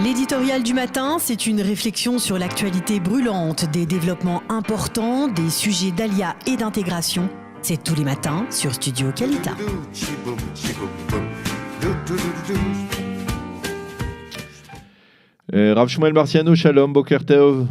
L'éditorial du matin, c'est une réflexion sur l'actualité brûlante, des développements importants, des sujets d'ALIA et d'intégration. C'est tous les matins sur Studio Kalita. Rav Shmuel Marciano, Shalom, Boker Tov.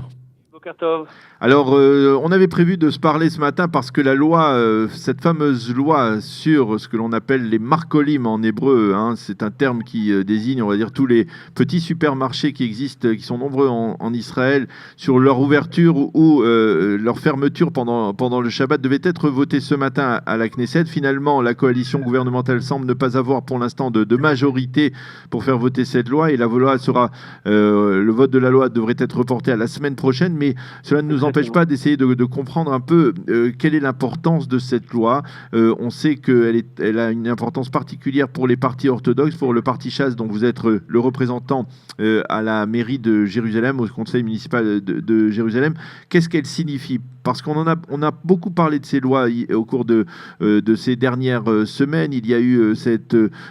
Boker Tov. Alors, on avait prévu de se parler ce matin parce que la loi, cette fameuse loi sur ce que l'on appelle les marcolim en hébreu, c'est un terme qui désigne, on va dire, tous les petits supermarchés qui existent, qui sont nombreux en Israël, sur leur ouverture ou leur fermeture pendant le Shabbat, devait être voté ce matin à la Knesset. Finalement, la coalition gouvernementale semble ne pas avoir pour l'instant de majorité pour faire voter cette loi, et la loi sera, le vote de la loi devrait être reporté à la semaine prochaine, mais cela ne nous empêche pas d'essayer de comprendre un peu quelle est l'importance de cette loi. On sait qu'elle a une importance particulière pour les partis orthodoxes, pour le parti Chasse, dont vous êtes le représentant à la mairie de Jérusalem, au conseil municipal de Jérusalem. Qu'est-ce qu'elle signifie ? Parce qu'on a beaucoup parlé de ces lois au cours de ces dernières semaines. Il y a eu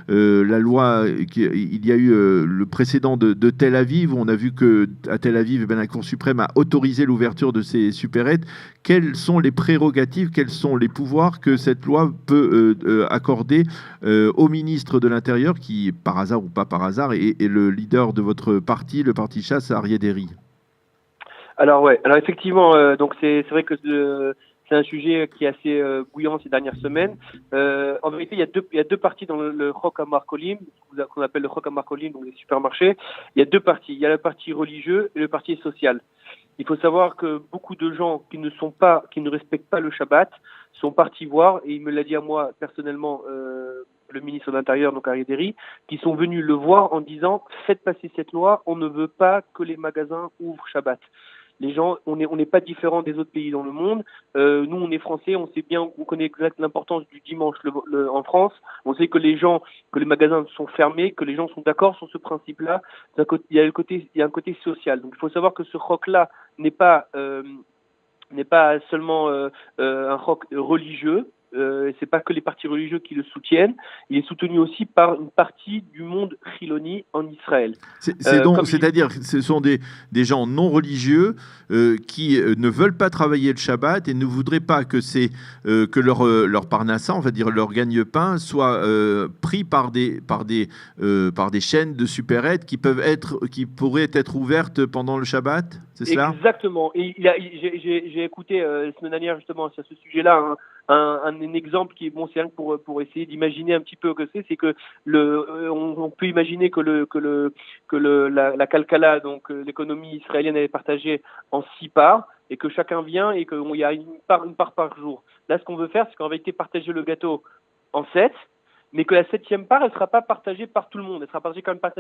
la loi, il y a eu le précédent de Tel Aviv, où on a vu qu'à Tel Aviv, la Cour suprême a autorisé l'ouverture de ces supérettes. Quelles sont les prérogatives, quels sont les pouvoirs que cette loi peut accorder au ministre de l'Intérieur, qui, par hasard ou pas par hasard, est le leader de votre parti, le parti Chasse, Aryeh Deri? Alors effectivement, donc c'est vrai que c'est un sujet qui est assez bouillant ces dernières semaines. En vérité, il y a deux parties dans le Chok HaMarcolim, qu'on appelle le Chok HaMarcolim, donc les supermarchés. Il y a deux parties. Il y a la partie religieuse et le partie sociale. Il faut savoir que beaucoup de gens qui ne respectent pas le Shabbat sont partis voir, et il me l'a dit à moi personnellement, le ministre de l'Intérieur, donc Aryeh Deri, qui sont venus le voir en disant « Faites passer cette loi, on ne veut pas que les magasins ouvrent Shabbat ». Les gens, on n'est pas différents des autres pays dans le monde. Nous, on est français, on sait bien, on connaît exactement l'importance du dimanche en France. On sait que les magasins sont fermés, que les gens sont d'accord sur ce principe-là. Il y a un côté social. Donc, il faut savoir que ce roc-là n'est pas seulement un roc religieux. C'est pas que les partis religieux qui le soutiennent, il est soutenu aussi par une partie du monde chiloni en Israël. C'est-à-dire ce sont des gens non religieux qui ne veulent pas travailler le Shabbat et ne voudraient pas que leur parnassa, on va dire leur gagne-pain, soit pris par des chaînes de supérettes qui pourraient être ouvertes pendant le Shabbat, c'est cela? Exactement. Et j'ai écouté la semaine dernière justement sur ce sujet-là un exemple qui est bon, c'est rien que pour essayer d'imaginer un petit peu que c'est que on peut imaginer que la Kalkala, donc l'économie israélienne, elle est partagée en 6 parts, et que chacun vient et qu'il y a une part par jour. Là, ce qu'on veut faire, c'est qu'en vérité partager le gâteau en 7, mais que la 7e part, elle sera pas partagée par tout le monde, elle sera partagée quand même par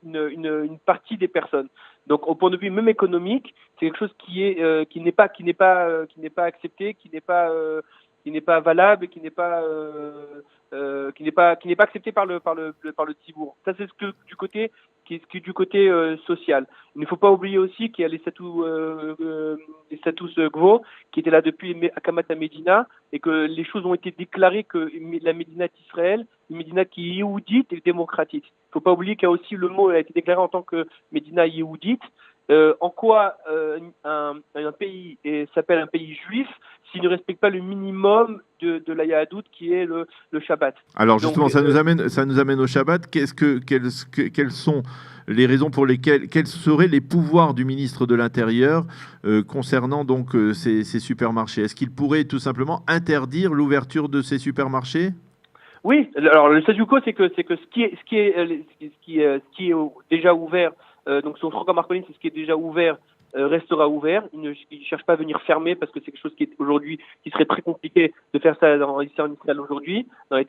une partie des personnes. Donc, au point de vue même économique, c'est quelque chose qui n'est pas accepté, qui n'est pas valable, qui n'est pas accepté par le Tzibour. Ça, c'est ce qui est du côté social. Il ne faut pas oublier aussi qu'il y a les status quo qui étaient là depuis Akamat Medina, et que les choses ont été déclarées que la Médina d'Israël, une Médina qui est yéhoudite et démocratique. Il ne faut pas oublier qu'il y a aussi le mot a été déclaré en tant que Médina yéhoudite. En quoi un pays s'appelle un pays juif s'il ne respecte pas le minimum de la Yahadout, qui est le Shabbat. Alors justement, ça nous amène au Shabbat. Quelles sont les raisons pour lesquelles, quels seraient les pouvoirs du ministre de l'Intérieur concernant donc ces supermarchés? Est-ce qu'il pourrait tout simplement interdire l'ouverture de ces supermarchés? Oui, alors le statu quo, c'est que ce qui est déjà ouvert, donc sur Chok HaMarcolim, c'est ce qui est déjà ouvert, restera ouvert. Il ne cherche pas à venir fermer, parce que c'est quelque chose qui serait très compliqué de faire ça en Israël aujourd'hui, dans la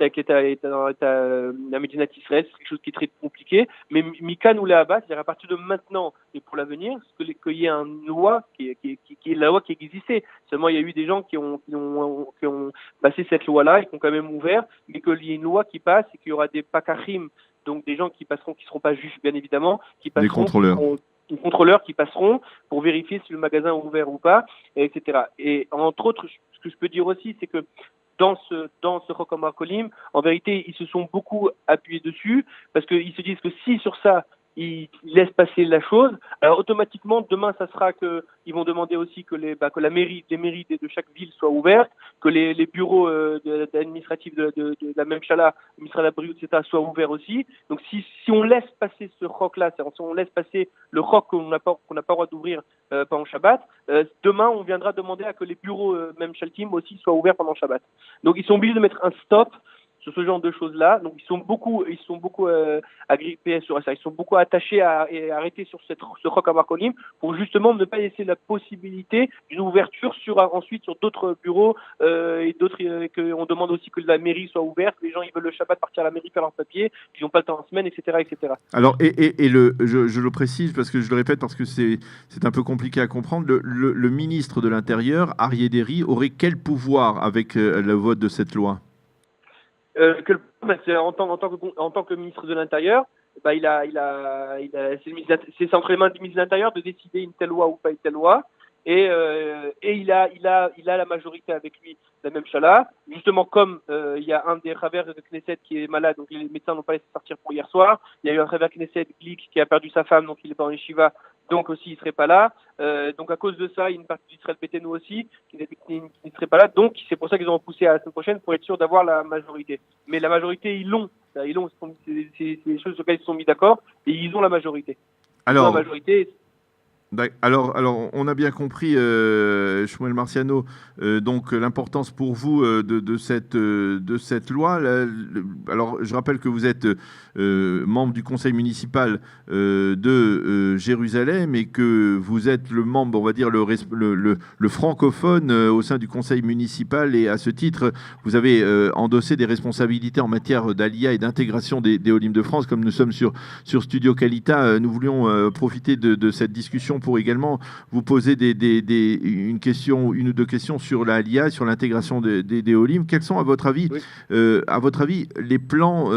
Médina d'Israël, c'est quelque chose qui est très compliqué. Mais Mika nous l'a abat, c'est-à-dire à partir de maintenant et pour l'avenir, qu'il y ait une loi qui est la loi qui existait. Seulement, il y a eu des gens qui ont passé cette loi-là et qui ont quand même ouvert, mais qu'il y ait une loi qui passe et qu'il y aura des pakachim, donc des gens qui seront pas juifs, bien évidemment, qui passeront, des contrôleurs qui passeront pour vérifier si le magasin est ouvert ou pas, etc. Et entre autres, ce que je peux dire aussi, c'est que dans ce Chok HaMarcolim, en vérité, ils se sont beaucoup appuyés dessus, parce qu'ils se disent que si sur ça, ils laissent passer la chose. Alors automatiquement, demain, ça sera qu'ils vont demander aussi que les mairies de chaque ville soient ouvertes, que les bureaux administratifs de la même chala, le ministère de la Brioute, etc., soient ouverts aussi. Donc si on laisse passer ce roc-là, si on laisse passer le roc qu'on n'a pas le droit d'ouvrir pendant Shabbat, demain, on viendra demander à que les bureaux, même Shaltim aussi, soient ouverts pendant Shabbat. Donc ils sont obligés de mettre un stop sur ce genre de choses-là. Donc ils sont beaucoup agrippés sur ça. Ils sont beaucoup attachés et arrêtés sur ce roc à Marcolim pour justement ne pas laisser la possibilité d'une ouverture ensuite sur d'autres bureaux et d'autres qu'on demande aussi que la mairie soit ouverte. Les gens ils veulent le Shabbat partir à la mairie faire leurs papiers, ils n'ont pas le temps en semaine, etc., etc. Alors je le précise parce que je le répète parce que c'est un peu compliqué à comprendre. Le ministre de l'Intérieur, Aryeh Deri, aurait quel pouvoir avec le vote de cette loi? En tant que ministre de l'Intérieur, c'est entre les mains du ministre de l'Intérieur de décider une telle loi ou pas une telle loi. Et il a la majorité avec lui, la même chala. Justement, comme il y a un des travers de Knesset qui est malade, donc les médecins n'ont pas laissé sortir pour hier soir. Il y a eu un travers Knesset, Glick, qui a perdu sa femme, donc il est pas en yeshiva, donc aussi il serait pas là. Donc à cause de ça, il y a une partie d'Israël Béthénou aussi qui ne serait pas là. Donc c'est pour ça qu'ils ont repoussé à la semaine prochaine pour être sûr d'avoir la majorité. Mais la majorité, ils l'ont. C'est des choses sur lesquelles ils se sont mis d'accord et ils ont la majorité. Alors, on a bien compris, Shmuel Marciano, donc l'importance pour vous de cette loi. Alors, je rappelle que vous êtes membre du conseil municipal de Jérusalem et que vous êtes le membre, on va dire, le francophone au sein du conseil municipal. Et à ce titre, vous avez endossé des responsabilités en matière d'Aliyah et d'intégration des Olim de France. Comme nous sommes sur Studio Kalita, nous voulions profiter de cette discussion pour également vous poser une ou deux questions sur la Aliyah, sur l'intégration des Olim. Quels sont, à votre avis, les plans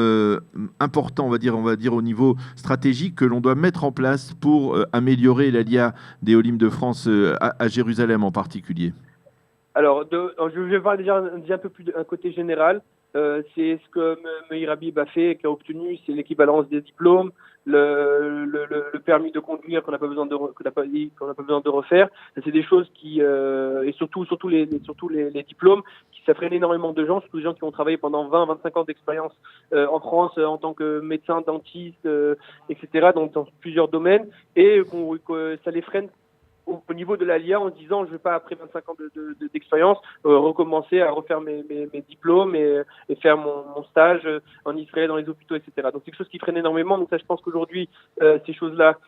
importants, on va dire au niveau stratégique, que l'on doit mettre en place pour améliorer l'Aliyah des Olim de France à Jérusalem en particulier? Alors, je vais parler déjà un peu plus d'un côté général. C'est ce que Meir Habib a fait, qui a obtenu, c'est l'équivalence des diplômes, le permis de conduire qu'on n'a pas besoin de refaire. C'est des choses qui et surtout les diplômes qui ça freine énormément de gens, surtout des gens qui ont travaillé pendant 20-25 ans d'expérience en France en tant que médecin, dentiste, etc. dans plusieurs domaines et ça les freine au niveau de l'Aliyah en se disant je ne vais pas après 25 ans d'expérience recommencer à refaire mes diplômes et faire mon stage en Israël dans les hôpitaux, etc. Donc c'est quelque chose qui freine énormément. Donc ça, je pense qu'aujourd'hui ces choses-là,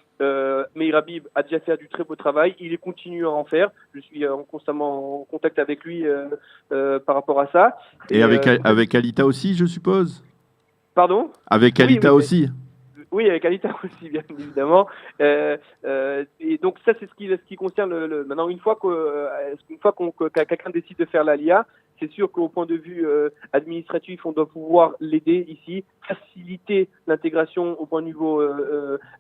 Meir Habib a déjà fait du très beau travail. Il est continue à en faire. Je suis constamment en contact avec lui par rapport à ça. Et avec Alita aussi, je suppose. Pardon? Avec Alita aussi. Oui, avec Alita aussi, bien évidemment. Et donc ça, c'est ce qui concerne maintenant. Une fois que quelqu'un décide de faire l'Aliyah, c'est sûr qu'au point de vue administratif, on doit pouvoir l'aider ici, faciliter l'intégration au point de niveau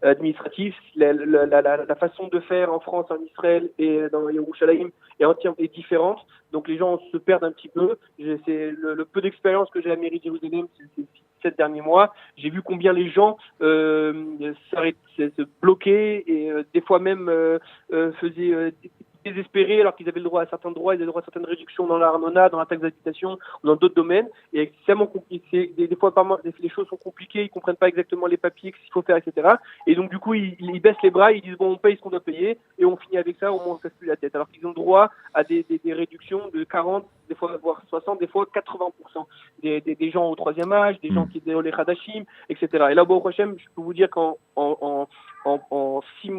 administratif. La façon de faire en France, en Israël et dans Yerushalayim est différente. Donc les gens se perdent un petit peu. C'est le peu d'expérience que j'ai à mairie de Jérusalem, c'est 7 derniers mois, j'ai vu combien les gens se bloquaient et des fois même faisaient désespérés alors qu'ils avaient le droit à certains droits, ils avaient le droit à certaines réductions dans l'Arnona, dans la taxe d'habitation ou dans d'autres domaines. Et extrêmement compliqué. Des fois, les choses sont compliquées, ils comprennent pas exactement les papiers, ce qu'il faut faire, etc. Et donc, du coup, ils baissent les bras, ils disent bon, on paye ce qu'on doit payer et on finit avec ça, au moins on ne casse plus la tête. Alors qu'ils ont droit à des réductions de 40, des fois voire 60, des fois 80%. Des gens au troisième âge, des gens qui étaient au Hadashim, etc. Et là, au prochain, je peux vous dire qu'en 6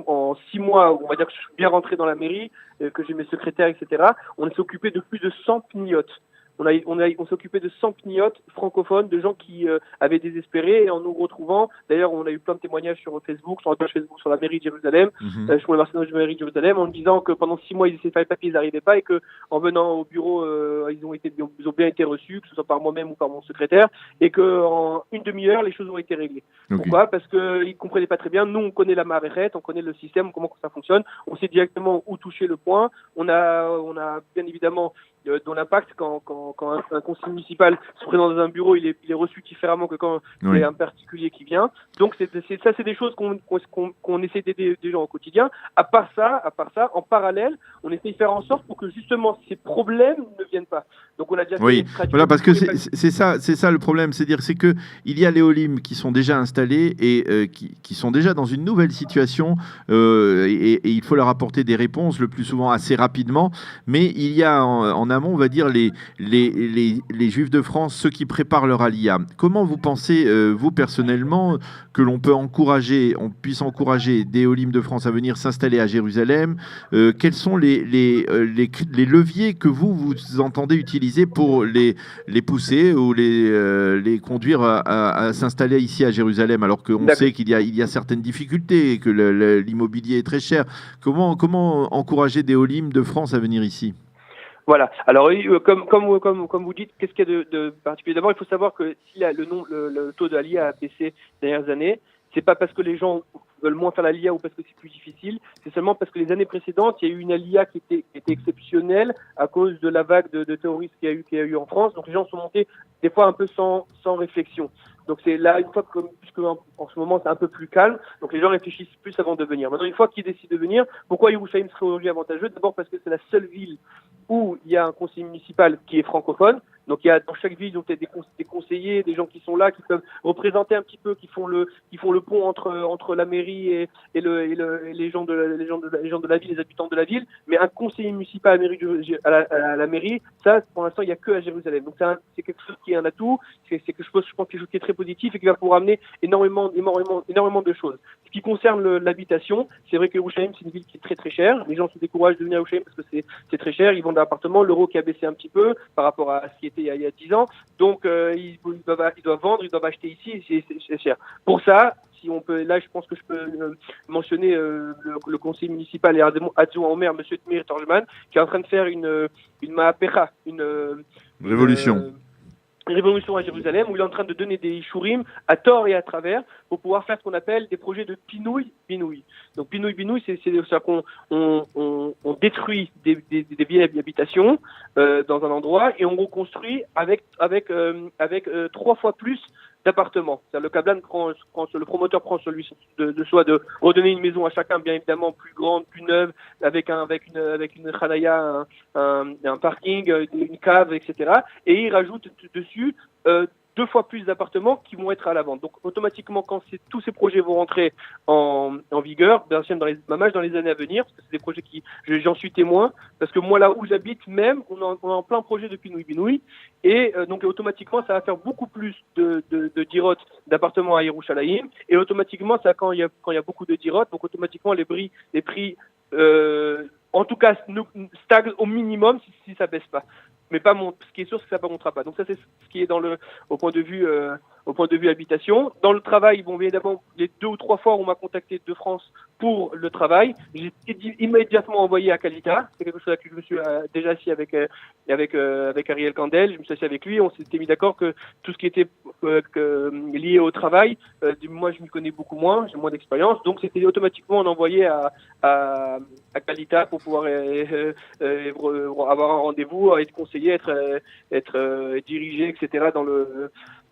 mois, on va dire que je suis bien rentré dans la mairie, que j'ai mes secrétaires, etc. On s'est occupé de plus de 100 pniotes. On s'est occupé de 100 pniotes francophones, de gens qui avaient désespéré, et en nous retrouvant, d'ailleurs on a eu plein de témoignages sur Facebook, sur la page Facebook, sur la mairie de Jérusalem, sur le Marseillais de la mairie de Jérusalem, en disant que pendant 6 mois ils essayaient de faire les papiers, ils n'arrivaient pas, et que en venant au bureau, ils ont bien été reçus, que ce soit par moi-même ou par mon secrétaire, et qu'en une demi-heure les choses ont été réglées. Okay. Pourquoi? Parce qu'ils ne comprenaient pas très bien. Nous on connaît la marérette, on connaît le système, comment ça fonctionne, on sait directement où toucher le point. On a bien évidemment dont l'impact quand un conseiller municipal se présente dans un bureau, il est reçu différemment que quand c'est un particulier qui vient. Donc c'est des choses qu'on essaie d'aider les gens au quotidien. À part ça, en parallèle, on essaie de faire en sorte pour que justement ces problèmes ne viennent pas. Donc on a déjà voilà, parce que c'est ça le problème, c'est que il y a les Olim qui sont déjà installés et qui sont déjà dans une nouvelle situation et il faut leur apporter des réponses le plus souvent assez rapidement. Mais il y a en amont, on va dire, les Juifs de France, ceux qui préparent leur Aliyah. Comment vous pensez, vous personnellement, que l'on puisse encourager des Olim de France à venir s'installer à Jérusalem? Quels sont les leviers que vous entendez utiliser pour les pousser ou les conduire à s'installer ici à Jérusalem, alors qu'on sait qu'il y a certaines difficultés, que l'immobilier est très cher? Comment encourager des Olim de France à venir ici? Voilà. Alors, comme vous dites, qu'est-ce qu'il y a de particulier? D'abord, il faut savoir que si le taux de l'Aliyah a baissé ces dernières années, c'est pas parce que les gens veulent moins faire l'Aliyah ou parce que c'est plus difficile, c'est seulement parce que les années précédentes, il y a eu une Aliyah qui était exceptionnelle à cause de la vague de terroristes qu'il y a eu en France. Donc les gens sont montés des fois un peu sans réflexion. Donc c'est là, une fois puisque en ce moment c'est un peu plus calme, donc les gens réfléchissent plus avant de venir. Maintenant, une fois qu'ils décident de venir, pourquoi Yerushalayim serait aujourd'hui avantageux? D'abord parce que c'est la seule ville où il y a un conseiller municipal qui est francophone. Donc il y a dans chaque ville donc des conseillers, des gens qui sont là, qui peuvent représenter un petit peu, qui font le pont entre la mairie et les gens de la ville, les habitants de la ville. Mais un conseiller municipal à la mairie, ça pour l'instant il y a que à Jérusalem. Donc c'est quelque chose qui est un atout, c'est quelque chose, je pense, quelque chose qui est très positif et qui va pouvoir amener énormément de choses. Ce qui concerne l'habitation, c'est vrai que Yerushalayim, c'est une ville qui est très très chère. Les gens se découragent de venir à Yerushalayim parce que c'est très cher. Ils vendent des appartements, l'euro qui a baissé un petit peu par rapport à ce qui était il y a 10 ans. Donc ils doivent vendre, ils doivent acheter ici, c'est cher. Pour ça, si on peut, là je pense que je peux mentionner le conseiller municipal et adjoint au maire, monsieur Tmir Torjman, qui est en train de faire une ma'apecha, une révolution à Jérusalem, où il est en train de donner des ishurim à tort et à travers pour pouvoir faire ce qu'on appelle des projets de pinouille. Donc pinouille, c'est qu'on détruit des vieilles habitations dans un endroit et on reconstruit avec 3 fois plus d'appartements. Le Kablan le promoteur prend celui de soi de redonner une maison à chacun, bien évidemment plus grande, plus neuve, avec une khanaya, un parking, une cave, etc. Et il rajoute dessus 2 fois plus d'appartements qui vont être à la vente. Donc automatiquement, quand tous ces projets vont rentrer en vigueur, bien sûr dans les années à venir, parce que c'est des projets j'en suis témoin, parce que moi là où j'habite même, on est en plein projet de pinouille, et donc automatiquement ça va faire beaucoup plus de dirot d'appartements à Yerushalayim, et automatiquement ça quand il y a beaucoup de dirot, donc automatiquement les prix en tout cas stagnent au minimum si ça baisse pas. Mais pas ce qui est sûr, c'est que ça ne montera pas. Donc ça, c'est ce qui est au point de vue habitation. Dans le travail, bon, évidemment, les 2 ou 3 fois où on m'a contacté de France pour le travail, j'ai immédiatement envoyé à Kalita. C'est quelque chose que je me suis déjà assis avec Ariel Kandel. Je me suis assis avec lui. On s'était mis d'accord que tout ce qui était lié au travail, moi, je m'y connais beaucoup moins, j'ai moins d'expérience. Donc c'était automatiquement envoyé à Kalita pour pouvoir avoir un rendez-vous, être conseillé, être dirigé, etc.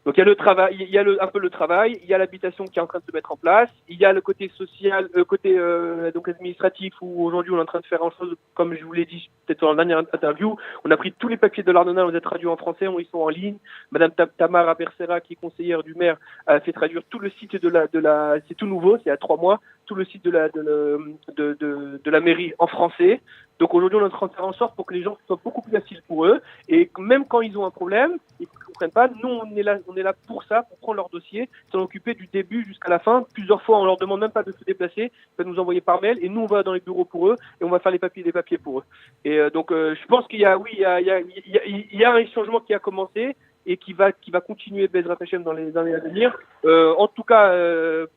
Donc il y a le travail, il y a un peu le travail, il y a l'habitation qui est en train de se mettre en place, il y a le côté social, donc administratif où aujourd'hui on est en train de faire une chose, comme je vous l'ai dit peut-être dans la dernière interview, on a pris tous les papiers de l'Arnona, on les a traduits en français, ils sont en ligne. Madame Tamara Bersera, qui est conseillère du maire, a fait traduire tout le site c'est tout nouveau, c'est il y a 3 mois, tout le site de la mairie en français. Donc aujourd'hui, on est en train de faire en sorte pour que les gens soient beaucoup plus faciles pour eux. Et même quand ils ont un problème, ils ne comprennent pas. Nous, on est là pour ça, pour prendre leur dossier, s'en occuper du début jusqu'à la fin. Plusieurs fois, on leur demande même pas de se déplacer, de nous envoyer par mail. Et nous, on va dans les bureaux pour eux et on va faire des papiers pour eux. Et donc, je pense qu'il y a un changement qui a commencé et qui va continuer Bezrat Hashem dans les années à venir. En tout cas,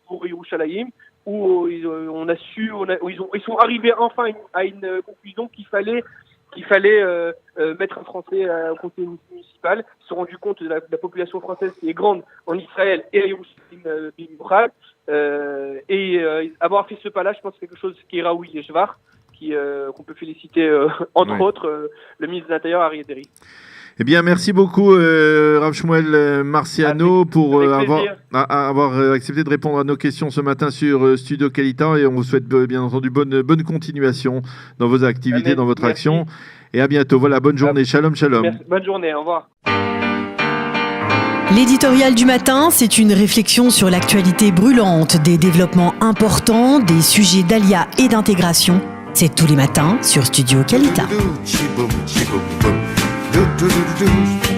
pour Yerushalayim, où ils sont arrivés enfin à une conclusion qu'il fallait mettre un Français au conseil municipal. Ils se sont rendus compte de la population française qui est grande en Israël et à Yerushalayim, avoir fait ce pas-là, je pense que c'est quelque chose qui est Raoui et Shvar, qu'on peut féliciter, entre autres, le ministre de l'Intérieur, Ariel Derry. Eh bien, merci beaucoup, Rav Shmuel Marciano, pour avoir accepté de répondre à nos questions ce matin sur Studio Kalita. Et on vous souhaite bien entendu bonne continuation dans vos activités, dans votre action. Et à bientôt. Voilà, bonne journée. Shalom, shalom. Merci. Bonne journée. Au revoir. L'éditorial du matin, c'est une réflexion sur l'actualité brûlante, des développements importants, des sujets d'ALIA et d'intégration. C'est tous les matins sur Studio Kalita. Do do do do do.